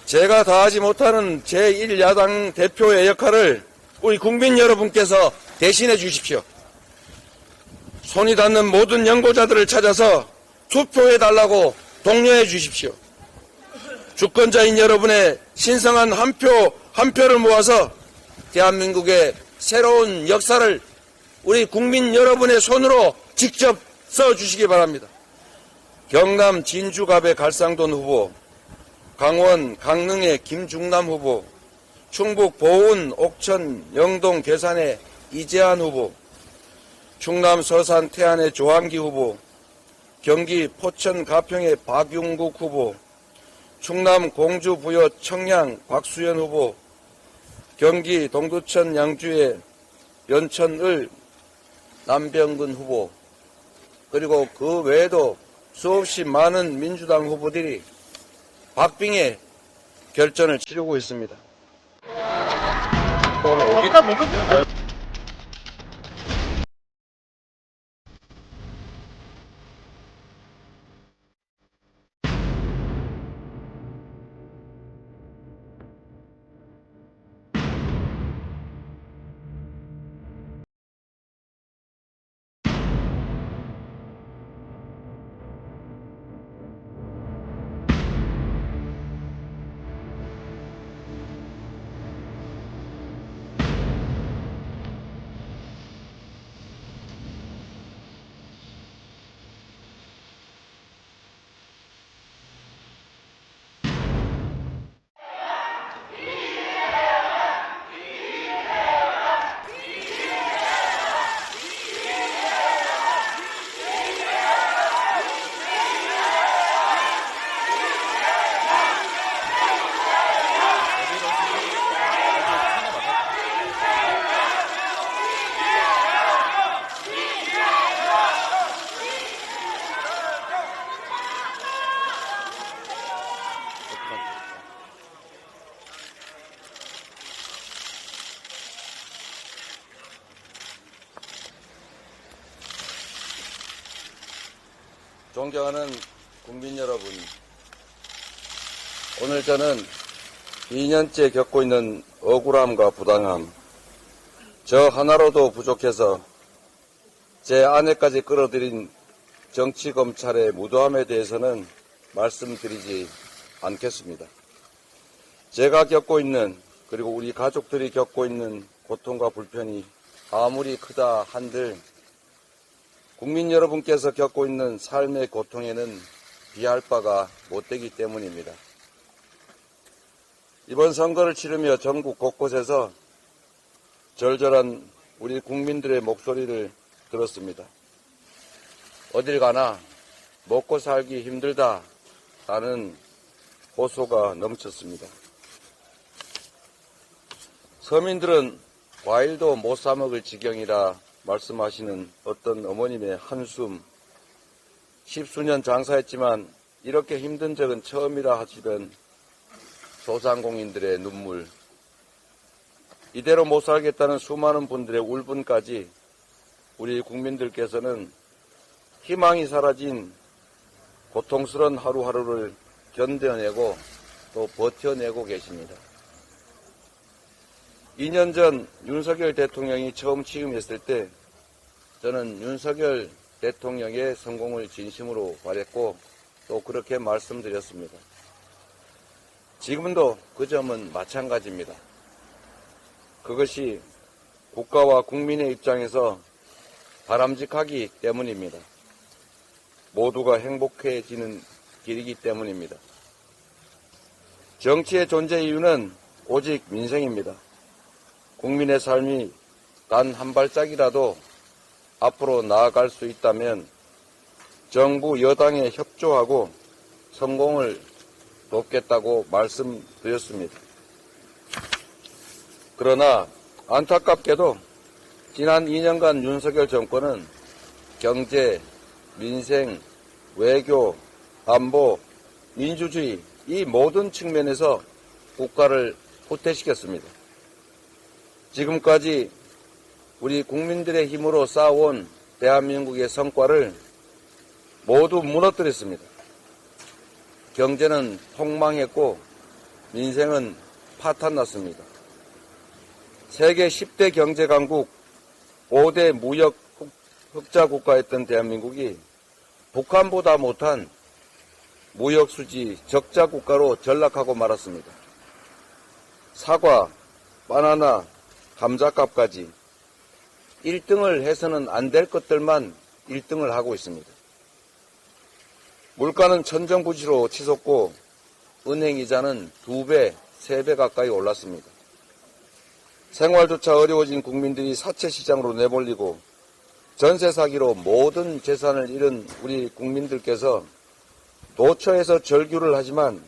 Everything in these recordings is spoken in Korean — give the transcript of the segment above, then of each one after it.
제가 다하지 못하는 제1야당 대표의 역할을 우리 국민 여러분께서 대신해 주십시오. 손이 닿는 모든 연고자들을 찾아서 투표해달라고 독려해 주십시오. 주권자인 여러분의 신성한 한 표를 모아서 대한민국의 새로운 역사를 우리 국민 여러분의 손으로 직접 써주시기 바랍니다. 경남 진주갑의 갈상돈 후보, 강원 강릉의 김중남 후보, 충북 보은 옥천 영동 괴산의 이재한 후보, 충남 서산 태안의 조한기 후보, 경기 포천 가평의 박용국 후보, 충남 공주 부여 청양 곽수현 후보, 경기 동두천 양주의 연천을 남병근 후보, 그리고 그 외에도 수없이 많은 민주당 후보들이 박빙의 결전을 치르고 있습니다. 존경하는 국민 여러분, 오늘 저는 2년째 겪고 있는 억울함과 부당함, 저 하나로도 부족해서 제 아내까지 끌어들인 정치검찰의 무도함에 대해서는 말씀드리지 않겠습니다. 제가 겪고 있는, 그리고 우리 가족들이 겪고 있는 고통과 불편이 아무리 크다 한들 국민 여러분께서 겪고 있는 삶의 고통에는 비할 바가 못되기 때문입니다. 이번 선거를 치르며 전국 곳곳에서 절절한 우리 국민들의 목소리를 들었습니다. 어딜 가나 먹고 살기 힘들다라는 호소가 넘쳤습니다. 서민들은 과일도 못 사 먹을 지경이라 말씀하시는 어떤 어머님의 한숨, 10수년 장사했지만 이렇게 힘든 적은 처음이라 하시던 소상공인들의 눈물, 이대로 못 살겠다는 수많은 분들의 울분까지 우리 국민들께서는 희망이 사라진 고통스러운 하루하루를 견뎌내고 또 버텨내고 계십니다. 2년 전 윤석열 대통령이 처음 취임했을 때 저는 윤석열 대통령의 성공을 진심으로 바랬고 또 그렇게 말씀드렸습니다. 지금도 그 점은 마찬가지입니다. 그것이 국가와 국민의 입장에서 바람직하기 때문입니다. 모두가 행복해지는 길이기 때문입니다. 정치의 존재 이유는 오직 민생입니다. 국민의 삶이 단 한 발짝이라도 앞으로 나아갈 수 있다면 정부 여당에 협조하고 성공을 돕겠다고 말씀드렸습니다. 그러나 안타깝게도 지난 2년간 윤석열 정권은 경제, 민생, 외교, 안보, 민주주의 이 모든 측면에서 국가를 후퇴시켰습니다. 지금까지 우리 국민들의 힘으로 쌓아온 대한민국의 성과를 모두 무너뜨렸습니다. 경제는 폭망했고 민생은 파탄났습니다. 세계 10대 경제 강국 5대 무역 흑자 국가였던 대한민국이 북한보다 못한 무역 수지 적자 국가로 전락하고 말았습니다. 사과, 바나나, 감자값까지 1등을 해서는 안 될 것들만 1등을 하고 있습니다. 물가는 천정부지로 치솟고 은행이자는 2배, 3배 가까이 올랐습니다. 생활조차 어려워진 국민들이 사채시장으로 내몰리고 전세 사기로 모든 재산을 잃은 우리 국민들께서 도처에서 절규를 하지만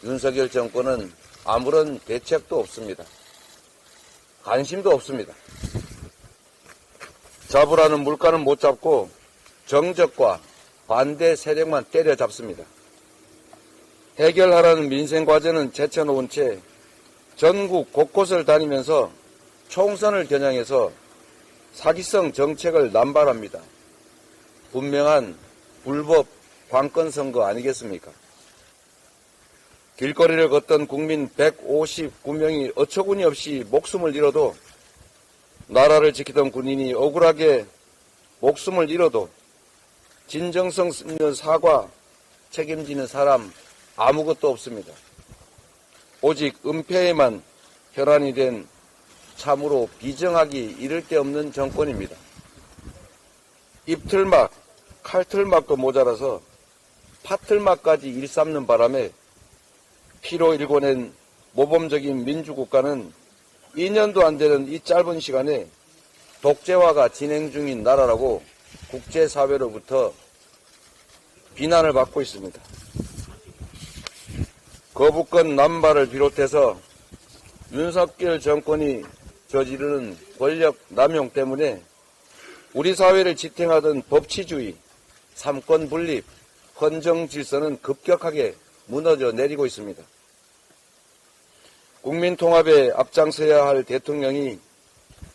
윤석열 정권은 아무런 대책도 없습니다. 관심도 없습니다. 잡으라는 물가는 못 잡고 정적과 반대 세력만 때려잡습니다. 해결하라는 민생 과제는 제쳐놓은 채 전국 곳곳을 다니면서 총선을 겨냥해서 사기성 정책을 남발합니다. 분명한 불법 관권 선거 아니겠습니까? 길거리를 걷던 국민 159명이 어처구니 없이 목숨을 잃어도, 나라를 지키던 군인이 억울하게 목숨을 잃어도 진정성 있는 사과 책임지는 사람 아무것도 없습니다. 오직 은폐에만 혈안이 된 참으로 비정하기 이를 데 없는 정권입니다. 입틀막, 칼틀막도 모자라서 파틀막까지 일삼는 바람에 피로 일궈낸 모범적인 민주국가는 2년도 안 되는 이 짧은 시간에 독재화가 진행 중인 나라라고 국제사회로부터 비난을 받고 있습니다. 거부권 남발을 비롯해서 윤석열 정권이 저지르는 권력 남용 때문에 우리 사회를 지탱하던 법치주의, 삼권 분립, 헌정 질서는 급격하게 무너져 내리고 있습니다. 국민 통합에 앞장서야 할 대통령이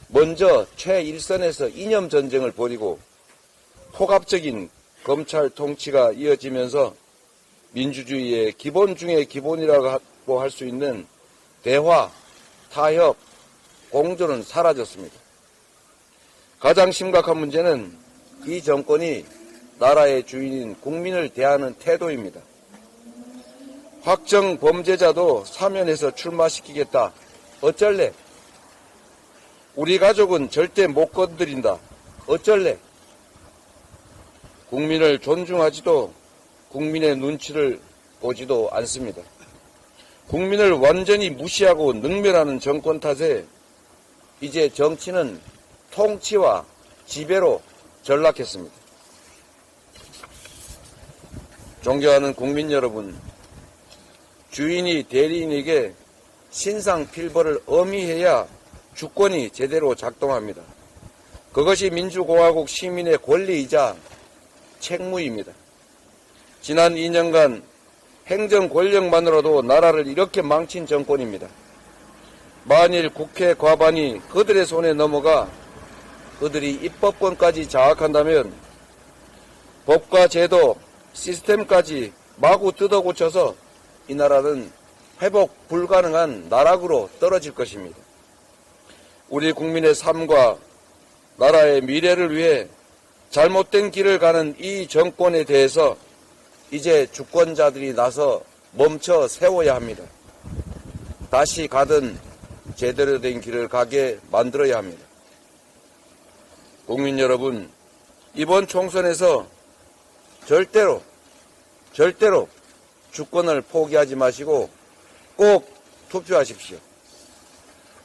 먼저 최일선에서 이념 전쟁을 벌이고 폭압적인 검찰 통치가 이어지면서 민주주의의 기본 중의 기본이라고 할 수 있는 대화, 타협, 공존은 사라졌습니다. 가장 심각한 문제는 이 정권이 나라의 주인인 국민을 대하는 태도입니다. 확정 범죄자도 사면해서 출마시키겠다. 어쩔래? 우리 가족은 절대 못 건드린다. 어쩔래? 국민을 존중하지도 국민의 눈치를 보지도 않습니다. 국민을 완전히 무시하고 능멸하는 정권 탓에 이제 정치는 통치와 지배로 전락했습니다. 존경하는 국민 여러분, 주인이 대리인에게 신상필벌을 엄히해야 주권이 제대로 작동합니다. 그것이 민주공화국 시민의 권리이자 책무입니다. 지난 2년간 행정 권력만으로도 나라를 이렇게 망친 정권입니다. 만일 국회 과반이 그들의 손에 넘어가 그들이 입법권까지 장악한다면 법과 제도, 시스템까지 마구 뜯어고쳐서 이 나라는 회복 불가능한 나락으로 떨어질 것입니다. 우리 국민의 삶과 나라의 미래를 위해 잘못된 길을 가는 이 정권에 대해서 이제 주권자들이 나서 멈춰 세워야 합니다. 다시 가든 제대로 된 길을 가게 만들어야 합니다. 국민 여러분, 이번 총선에서 절대로 주권을 포기하지 마시고 꼭 투표하십시오.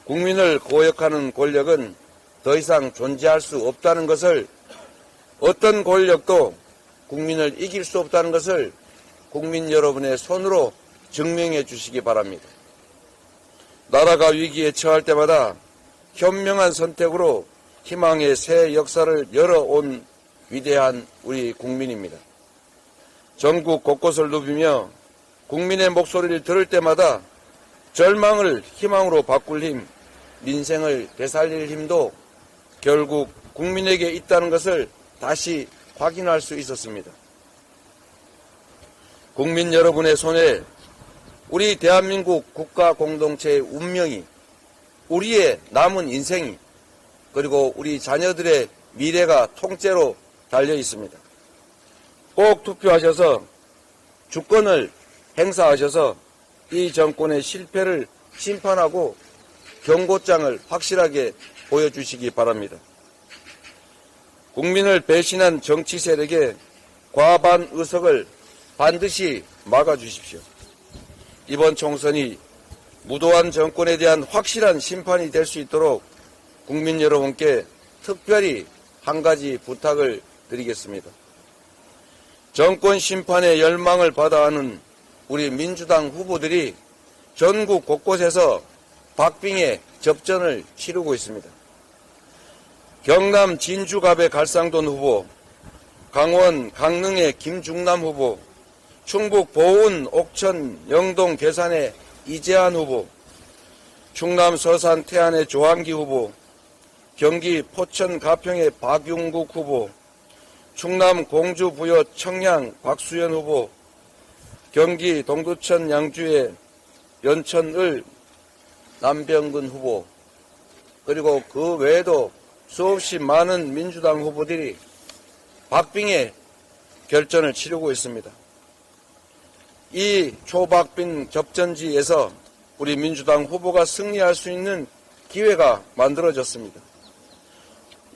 국민을 고역하는 권력은 더 이상 존재할 수 없다는 것을, 어떤 권력도 국민을 이길 수 없다는 것을 국민 여러분의 손으로 증명해 주시기 바랍니다. 나라가 위기에 처할 때마다 현명한 선택으로 희망의 새 역사를 열어온 위대한 우리 국민입니다. 전국 곳곳을 누비며 국민의 목소리를 들을 때마다 절망을 희망으로 바꿀 힘, 민생을 되살릴 힘도 결국 국민에게 있다는 것을 다시 확인할 수 있었습니다. 국민 여러분의 손에 우리 대한민국 국가 공동체의 운명이, 우리의 남은 인생이, 그리고 우리 자녀들의 미래가 통째로 달려 있습니다. 꼭 투표하셔서 주권을 행사하셔서 이 정권의 실패를 심판하고 경고장을 확실하게 보여주시기 바랍니다. 국민을 배신한 정치 세력의 과반 의석을 반드시 막아주십시오. 이번 총선이 무도한 정권에 대한 확실한 심판이 될 수 있도록 국민 여러분께 특별히 한 가지 부탁을 드리겠습니다. 정권 심판의 열망을 받아하는 우리 민주당 후보들이 전국 곳곳에서 박빙의 접전을 치르고 있습니다. 경남 진주갑의 갈상돈 후보, 강원 강릉의 김중남 후보, 충북 보은 옥천 영동 괴산의 이재한 후보, 충남 서산 태안의 조한기 후보, 경기 포천 가평의 박용국 후보, 충남 공주 부여 청양 박수현 후보, 경기 동두천 양주의 연천을 남병근 후보, 그리고 그 외에도 수없이 많은 민주당 후보들이 박빙의 결전을 치르고 있습니다. 이 초박빙 접전지에서 우리 민주당 후보가 승리할 수 있는 기회가 만들어졌습니다.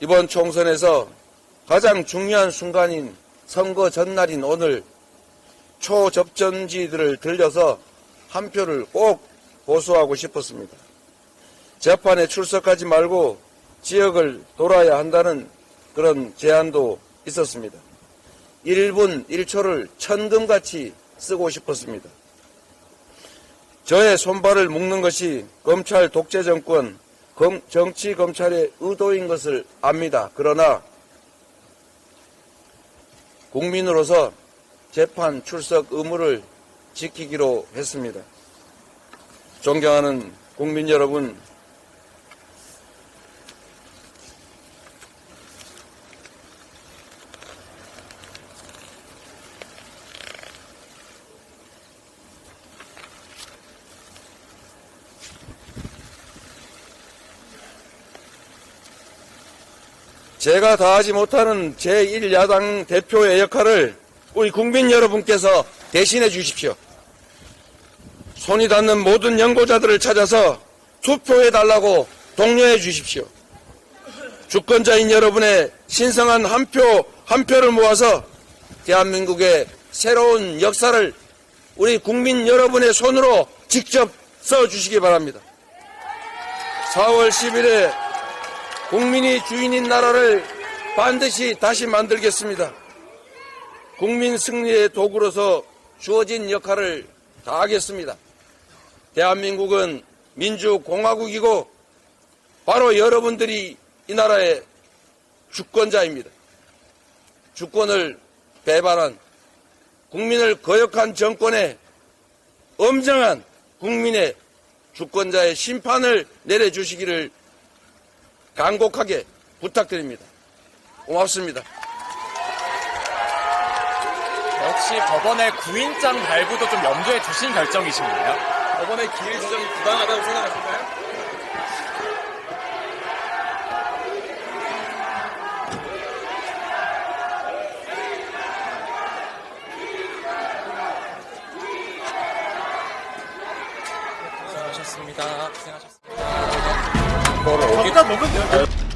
이번 총선에서 가장 중요한 순간인 선거 전날인 오늘 초접전지들을 들려서 한 표를 꼭 보수하고 싶었습니다. 재판에 출석하지 말고 지역을 돌아야 한다는 그런 제안도 있었습니다. 1분 1초를 천금같이 쓰고 싶었습니다. 저의 손발을 묶는 것이 검찰 독재 정권, 정치 검찰의 의도인 것을 압니다. 그러나 국민으로서 재판 출석 의무를 지키기로 했습니다. 존경하는 국민 여러분, 제가 다하지 못하는 제1야당 대표의 역할을 우리 국민 여러분께서 대신해 주십시오. 손이 닿는 모든 연고자들을 찾아서 투표해달라고 독려해 주십시오. 주권자인 여러분의 신성한 한 표 한 표를 모아서 대한민국의 새로운 역사를 우리 국민 여러분의 손으로 직접 써주시기 바랍니다. 4월 10일에 국민이 주인인 나라를 반드시 다시 만들겠습니다. 국민 승리의 도구로서 주어진 역할을 다하겠습니다. 대한민국은 민주공화국이고 바로 여러분들이 이 나라의 주권자입니다. 주권을 배반한, 국민을 거역한 정권에 엄정한 국민의 주권자의 심판을 내려주시기를 간곡하게 부탁드립니다. 고맙습니다. 역시 법원의 구인장 발부도 좀 염두에 두신 결정이신가요? 법원의 기일 조정이 부당하다고 생각하신가요? 고생하셨습니다. 정답 먹으면